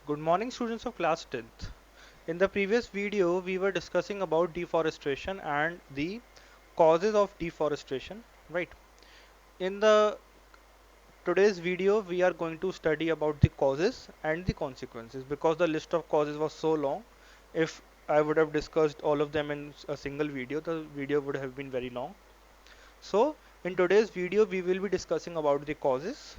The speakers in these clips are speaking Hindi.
Good morning, students of class 10th. In the previous video, we were discussing about deforestation and the causes of deforestation, right? In the today's video, we are going to study about the causes and the consequences because the list of causes was so long. If I would have discussed all of them in a single video, the video would have been very long. So, in today's video, we will be discussing about the causes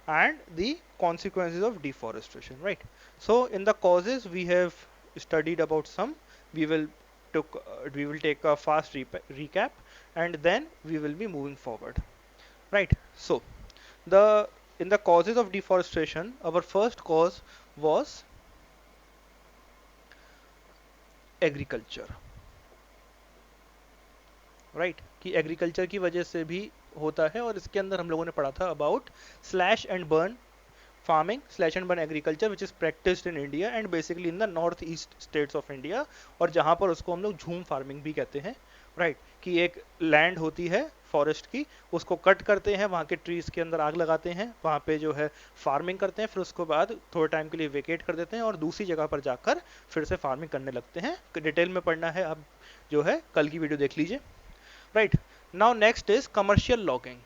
and the consequences of deforestation, right? So in the causes we have studied about some. We will we will take a fast recap, and then we will be moving forward, right? So the in the causes of deforestation, our first cause was agriculture, right? कि एग्रीकल्चर की वजह से भी होता है, और इसके अंदर हम लोगों ने पढ़ा था about slash and burn farming, slash and burn agriculture, which is practiced in India and basically in the north east states of India, और जहाँ पर उसको हम लोग झूम फार्मिंग भी कहते हैं, राइट? कि एक लैंड होती है फॉरेस्ट की, उसको कट करते हैं, वहाँ के ट्रीज के अंदर आग लगाते हैं, वहाँ पे जो है फार्मिंग करते हैं, फिर उसके बाद थोड़े टाइम के लिए वेकेट कर देते हैं और दूसरी जगह पर जाकर फिर से फार्मिंग करने लगते हैं. डिटेल में पढ़ना है आप जो है कल की वीडियो देख लीजिए, right? Now next is commercial logging.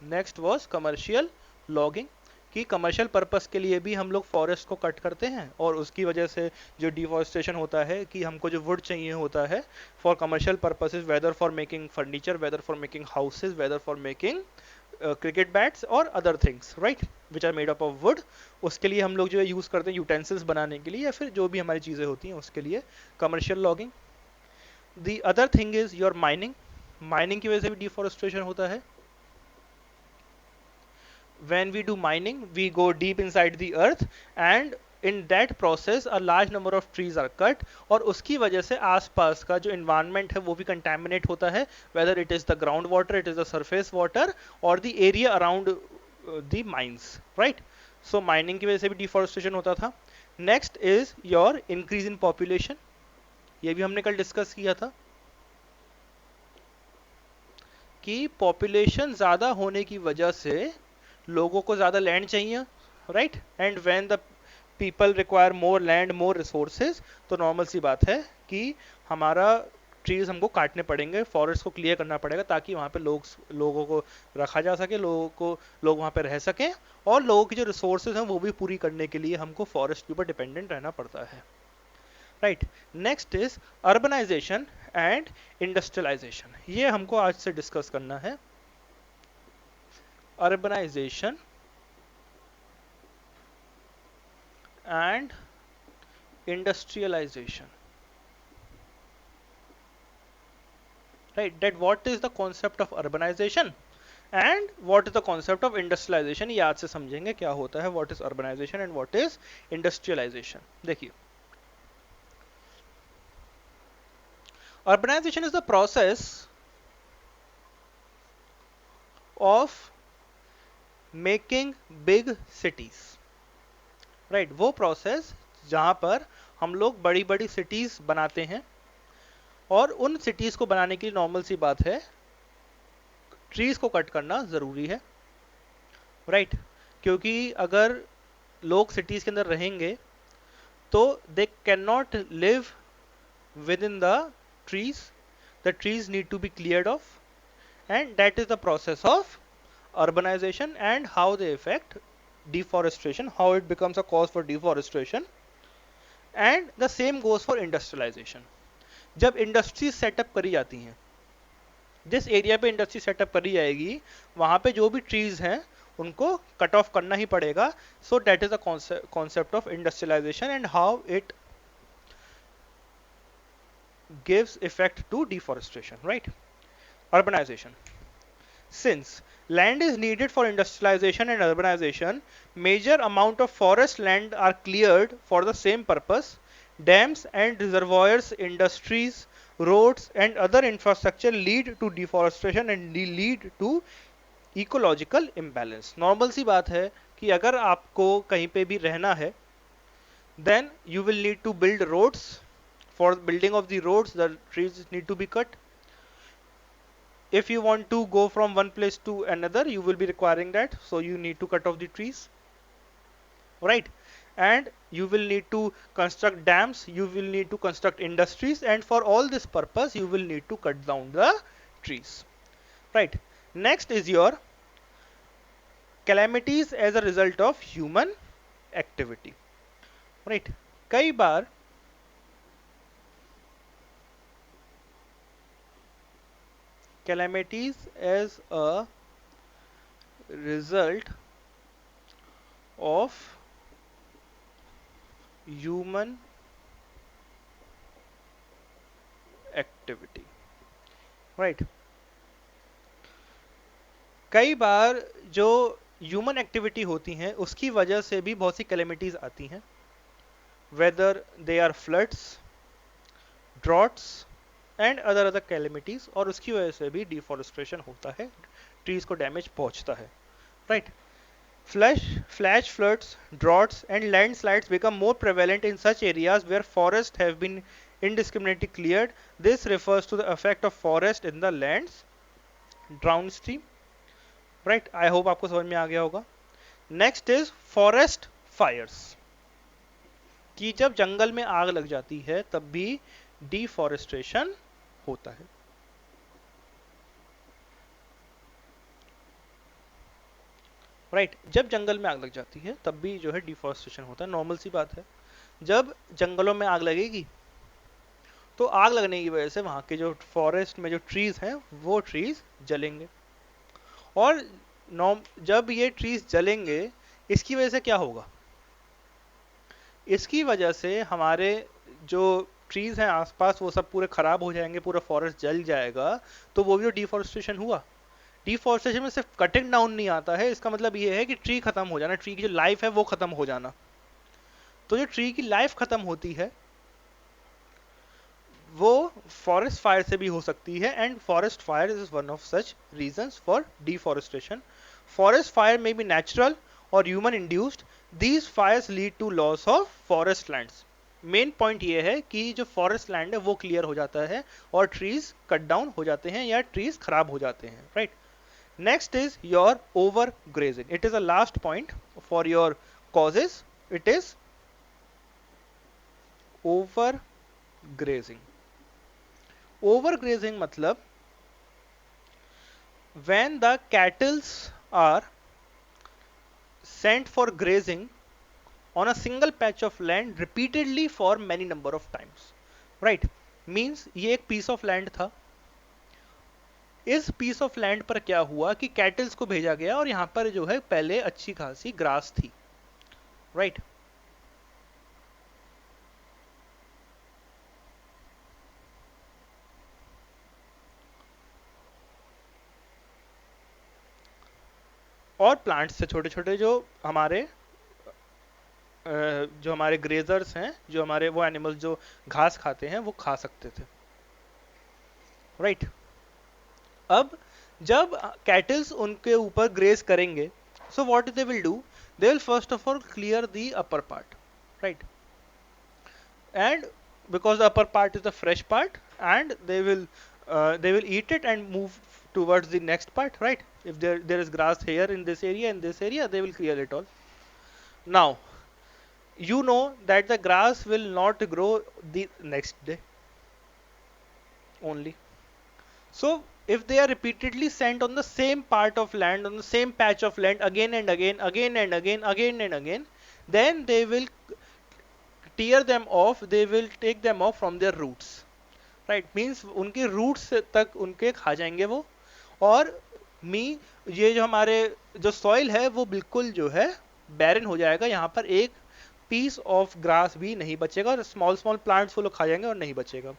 Next was commercial logging, कि कमर्शियल पर्पस के लिए भी हम लोग फॉरेस्ट को कट करते हैं, और उसकी वजह से जो डिफॉरेस्टेशन होता है कि हमको जो वुड चाहिए होता है for commercial purposes, whether for making furniture, whether for making houses, whether for making cricket bats और other things, right, which are made up of wood. उसके लिए हम लोग जो है यूज करते हैं यूटेंसिल्स बनाने के लिए, या फिर जो भी हमारी चीजें होती हैं उसके लिए commercial logging. The other thing is your mining. Mining की वजह से भी डिफॉरेस्टेशन होता है. When we do mining, we go deep inside the earth, and in that process a large number of trees are cut, और उसकी वजह से आसपास का जो environment है वो भी contaminate होता है, whether it is the ground water, it is the surface water, or the area around the mines, right? So mining की वजह से भी deforestation होता था. Next is your increase in population. ये भी हमने कल डिस्कस किया था कि पॉपुलेशन ज़्यादा होने की वजह से लोगों को ज़्यादा लैंड चाहिए, right? And when the people require more land, more resources, तो नॉर्मल सी बात है कि हमारा ट्रीज हमको काटने पड़ेंगे, फॉरेस्ट को क्लियर करना पड़ेगा, ताकि वहाँ पे लोगों को रखा जा सके, लोग वहाँ पे रह सकें, और लोगों की जो रिसोर्सेज हैं वो भी पूरी करने के लिए हमको फॉरेस्ट के ऊपर डिपेंडेंट रहना पड़ता है, right? Next is urbanisation and industrialisation. ये हमको आज से डिस्कस करना है. Urbanisation and industrialization, right? That what is the concept of urbanization and what is the concept of industrialization, ये आज से समझेंगे क्या होता है, what is urbanization and what is industrialization. देखिए, urbanization is the process of making big cities, right? वो प्रोसेस जहां पर हम लोग बड़ी बड़ी सिटीज बनाते हैं, और उन सिटीज को बनाने के लिए नॉर्मल सी बात है ट्रीज को कट करना जरूरी है, राइट? क्योंकि अगर लोग सिटीज के अंदर रहेंगे तो they can not live within the trees need to be cleared off, and that is the process of urbanization and how they affect deforestation, how it becomes a cause for deforestation. And the same goes for industrialization. जब इंडस्ट्री सेटअप करी जाती हैं, जिस एरिया पे इंडस्ट्री सेटअप करी जाएगी वहां पे जो भी ट्रीज हैं उनको कट ऑफ करना ही पड़ेगा. So that is the concept of industrialisation and how it gives effect to deforestation, right? Urbanization. Since land is needed for industrialization and urbanization, major amount of forest land are cleared for the same purpose. Dams and reservoirs, industries, roads and other infrastructure lead to deforestation and lead to ecological imbalance. Normal सी बात है कि अगर आपको कहीं पे भी रहना है, then you will need to build roads. For building of the roads, the trees need to be cut. if you want to go from one place to another, you will be requiring that, so you need to cut off the trees, right? And you will need to construct dams, you will need to construct industries, and for all this purpose you will need to cut down the trees, right? Next is your calamities as a result of human activity, right? कई बार calamities as a result of human activity, right? कई बार जो ह्यूमन एक्टिविटी होती हैं उसकी वजह से भी बहुत सी कैलेमिटीज आती हैं, whether they are floods, droughts and other calamities, और उसकी वजह से भी डिफॉरेस्टेशन होता है, ट्रीज को डैमेज पहुंचता है, right? Flash floods, droughts, and landslides become more prevalent in such areas where forests have been indiscriminately cleared. This refers to the effect of forest in the lands downstream. Right? I hope आपको समझ में आ गया होगा. Next is forest fires. कि जब जंगल में आग लग जाती है तब भी डिफॉरेस्टेशन होता है. राइट जब जंगल में आग लग जाती है तब भी जो है डिफॉरेस्टेशन होता है, नॉर्मल सी बात है. जब जंगलों में आग लगेगी तो आग लगने की वजह से वहां के जो फॉरेस्ट में जो ट्रीज हैं वो ट्रीज जलेंगे, और जब ये ट्रीज जलेंगे इसकी वजह से क्या होगा, इसकी वजह से हमारे जो ट्रीज हैं आसपास वो सब पूरे खराब हो जाएंगे, पूरा फॉरेस्ट जल जाएगा. तो वो भी जो डिफॉरेस्टेशन हुआ, डिफॉरेस्टेशन में सिर्फ कटिंग डाउन नहीं आता है, इसका मतलब ये है कि ट्री खत्म हो जाना, ट्री की जो लाइफ है वो खत्म हो जाना. तो जो ट्री की लाइफ खत्म होती है वो फॉरेस्ट फायर से भी हो सकती है, and forest fire is one of such reasons for deforestation. Forest fire may be natural और human induced. These fires lead to loss of forest lands. Main point ये है कि जो फॉरेस्ट लैंड है वो क्लियर हो जाता है और ट्रीज कट डाउन हो जाते हैं या ट्रीज खराब हो जाते हैं, right? Next is your overgrazing. It is a last point for your causes. It is overgrazing. Overgrazing मतलब when the cattle are sent for grazing on a single patch of land repeatedly for many number of times, right? Means ये एक piece of land था, इस पीस ऑफ लैंड पर क्या हुआ कि कैटल्स को भेजा गया और यहां पर जो है पहले अच्छी खासी ग्रास थी, राइट? और प्लांट्स से छोटे छोटे जो हमारे ग्रेजर्स हैं, जो हमारे वो एनिमल्स जो घास खाते हैं वो खा सकते थे, राइट? अब जब कैटल्स उनके ऊपर ग्रेज करेंगे, so what they will do, they will first of all clear the upper part, right? And because the upper part is the fresh part, and they will eat it and move towards the next part, right? If there is grass here in this area, they will clear it all. Now you know that the grass will not grow the next day only. So if they are repeatedly sent on the same part of land, on the same patch of land again and again, then they will tear them off, they will take them off from their roots, right? Means उनके roots तक उनके खा जाएंगे वो, और ये जो हमारे जो सॉइल है वो बिल्कुल जो है बैरन हो जाएगा, यहाँ पर एक पीस ऑफ ग्रास भी नहीं बचेगा, और स्मॉल स्मॉल प्लांट्स वो लोग खा जाएंगे और नहीं बचेगा,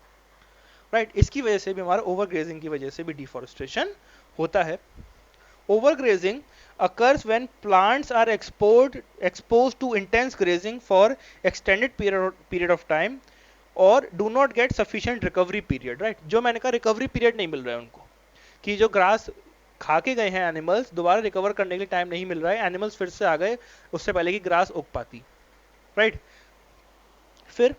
राइट? इसकी वजह से भी हमारा ओवरग्रेजिंग की वजह से भी डिफॉरेस्टेशन होता है. Overgrazing occurs when plants are exposed to intense grazing for extended period of time or do not get sufficient recovery period, right? जो मैंने कहा रिकवरी पीरियड नहीं मिल रहा है उनको, कि जो ग्रास खा के गए हैं एनिमल्स दोबारा रिकवर करने के लिए टाइम नहीं मिल रहा है, एनिमल्स फिर से आ गए उससे पहले कि ग्रास उग पाती, राइट? फिर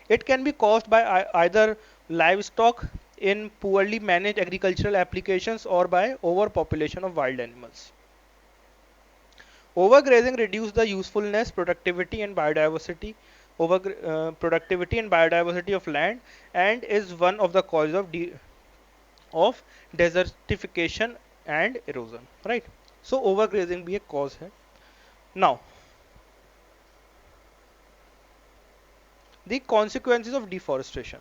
it can be caused by either livestock in poorly managed agricultural applications or by overpopulation of wild animals. Overgrazing reduces the usefulness, productivity and biodiversity productivity and biodiversity of land, and is one of the causes of desertification and erosion, right? So overgrazing भी एक cause है. Now the consequences of deforestation,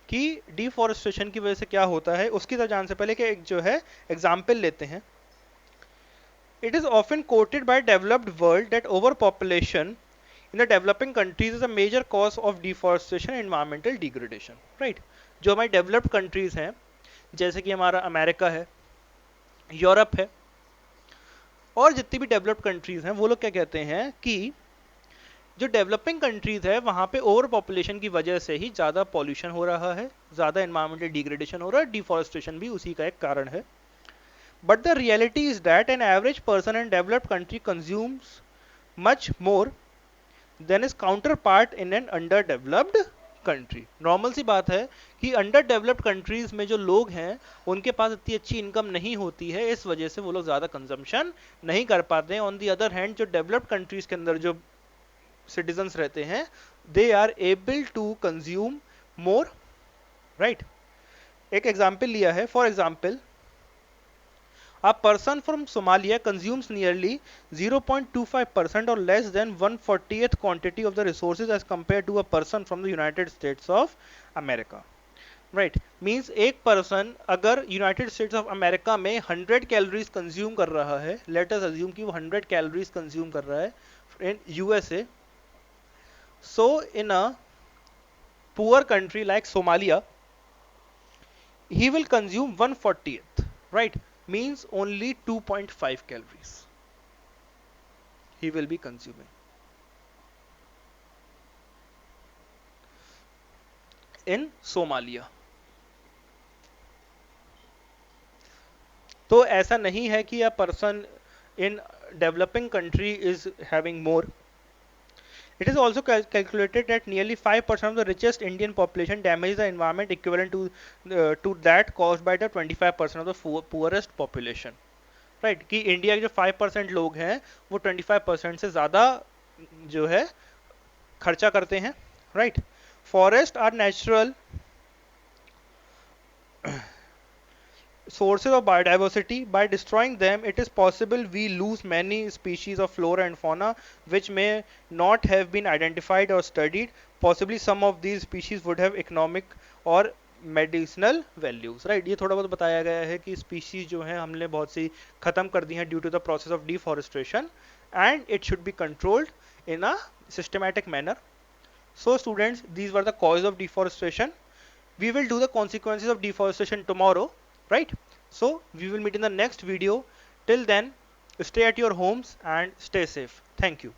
कि डिफॉरेस्टेशन की वजह से क्या होता है उसकी तरफ जाने से पहले कि एक जो है एग्जाम्पल लेते हैं. It is often quoted by developed world that overpopulation in the developing countries is a major cause of deforestation and environmental degradation, right? जो हमारी डेवलप्ड कंट्रीज हैं जैसे कि हमारा अमेरिका है, यूरोप है और जितनी भी डेवलप्ड कंट्रीज हैं वो लोग क्या कहते हैं कि जो डेवलपिंग कंट्रीज है वहां पे ओवर पॉपुलेशन की वजह से ही ज़्यादा पॉल्यूशन हो रहा है, ज़्यादा एनवायरमेंटल डिग्रेडेशन हो रहा है, डिफॉरेस्टेशन भी उसी का एक कारण है. But the reality is that an average person in developed country consumes much more than his counterpart in an underdeveloped country. Normal सी बात है कि अंडर डेवलप्ड कंट्रीज में जो लोग हैं उनके पास इतनी अच्छी इनकम नहीं होती है, इस वजह से वो लोग ज़्यादा कंजम्पशन नहीं कर पाते हैं. ऑन दी अदर हैंड जो डेवलप्ड कंट्रीज के अंदर जो सिटीजन्स रहते हैं they are able to consume more, right. एक एग्जाम्पल लिया है. For example, a person from Somalia consumes nearly 0.25% or less than 1/40th quantity of the resources as compared to a person from the United States of America. Right, means एक person अगर United States of America में 100 कैलोरीज कंज्यूम कर रहा है, let us assume कि वो 100 कैलोरीज कंज्यूम कर रहा है in USA, so in a poor country like Somalia he will consume 1/40th, right, means only 2.5 calories he will be consuming in Somalia. तो ऐसा नहीं है कि a person in developing country is having more. It is also calculated that nearly 5% of the richest Indian population damages the environment equivalent to that caused by the 25% of the poorest population. Right, कि इंडिया के जो 5% लोग हैं वो 25% से ज़्यादा जो है खर्चा करते हैं. Right, forest are natural sources of biodiversity. By destroying them, it is possible we lose many species of flora and fauna which may not have been identified or studied. Possibly some of these species would have economic or medicinal values. Right, ये थोड़ा बहुत बताया गया है कि स्पीशीज जो है हमने बहुत सी खत्म कर दी हैं due to the process of deforestation and it should be controlled in a systematic manner. So students, these were the cause of deforestation. We will do the consequences of deforestation tomorrow, right? So we will meet in the next video. Till then, stay at your homes and stay safe. Thank you.